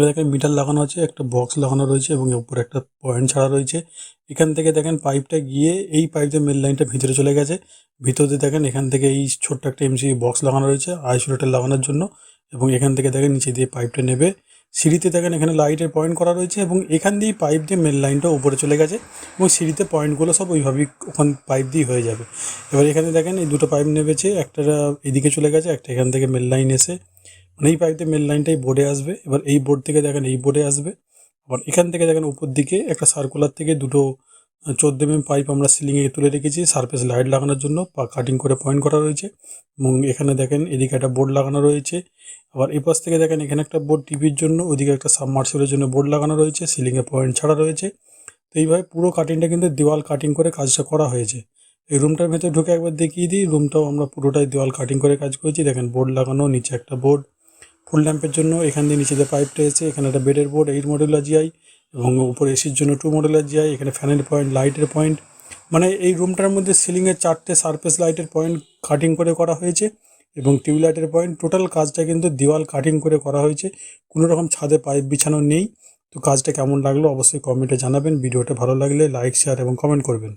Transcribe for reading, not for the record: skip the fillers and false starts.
দেখেন মিটার লাগানো আছে, একটা বক্স লাগানো রয়েছে এবং এর উপরে একটা পয়েন্ট ছাড়া রয়েছে। এখান থেকে দেখেন পাইপটা গিয়ে এই পাইপ দিয়ে মেইন লাইনটা ভিতরে চলে গেছে। ভিতর দিয়ে দেখেন এখান থেকে এই ছোট্ট একটা এমসিবি বক্স লাগানো রয়েছে আইসোলেটর লাগানোর জন্য, এবং এখান থেকে দেখেন নিচে দিয়ে পাইপটা নেবে। সিঁড়িতে দেখেন এখানে লাইটের পয়েন্ট করা রয়েছে এবং এখান দিয়েই পাইপ দিয়ে মেইন লাইনটা উপরে চলে গেছে এবং সিঁড়িতে পয়েন্টগুলো সব ওইভাবেই ওখান পাইপ দিয়ে হয়ে যাবে। এবার এখানে দেখেন এই দুটো পাইপ নেবেছে, একটা এদিকে চলে গেছে, একটা এখান থেকে মেইন লাইন এসে মানে এই পাইপ দিয়ে মেইন লাইনটাই বোর্ডে আসবে। এবার এই বোর্ড থেকে দেখেন এই বোর্ডে আসবে। আবার এখান থেকে দেখেন উপর দিকে একটা সার্কুলার থেকে দুটো 14 mm পাইপ আমরা সিলিংয়ে তুলে রেখেছি সারফেস লাইট লাগানোর জন্য, কাটিং করে পয়েন্ট করা রয়েছে। এবং এখানে দেখেন এদিকে একটা বোর্ড লাগানো রয়েছে। আবার এই পাশ থেকে দেখেন এখানে একটা বোর্ড টিভির জন্য, ওদিকে একটা সাবমার্সিবলের জন্য বোর্ড লাগানো রয়েছে, সিলিংয়ে পয়েন্ট ছাড়া রয়েছে। তো এইভাবে পুরো কাটিংটা কিন্তু দেওয়াল কাটিং করে কাজটা করা হয়েছে। এই রুমটার ভেতরে ঢুকে একবার দেখিয়ে দিই, রুমটাও আমরা পুরোটাই দেওয়াল কাটিং করে কাজ করেছি। দেখেন বোর্ড লাগানো, নিচে একটা বোর্ড ফুল ল্যাম্পের জন্য, এখান দিয়ে নিচে দিয়ে পাইপটা এসে এখানে একটা বেডের বোর্ড 8 মডেলার জিআই, এবং উপরে এসির জন্য 2 মডেলার জিআই, এখানে ফ্যানের পয়েন্ট, লাইটের পয়েন্ট, মানে এই রুমটার মধ্যে সিলিংয়ে 4টে সারফেস লাইটের পয়েন্ট কাটিং করে করা হয়েছে এবং টিউবলাইটের পয়েন্ট। টোটাল কাজটা কিন্তু দেওয়াল কাটিং করে করা হয়েছে, কোনো রকম ছাদে পাইপ বিছানো নেই। তো কাজটা কেমন লাগলো অবশ্যই কমেন্টে জানাবেন। ভিডিওটা ভালো লাগলে লাইক, শেয়ার এবং কমেন্ট করবেন।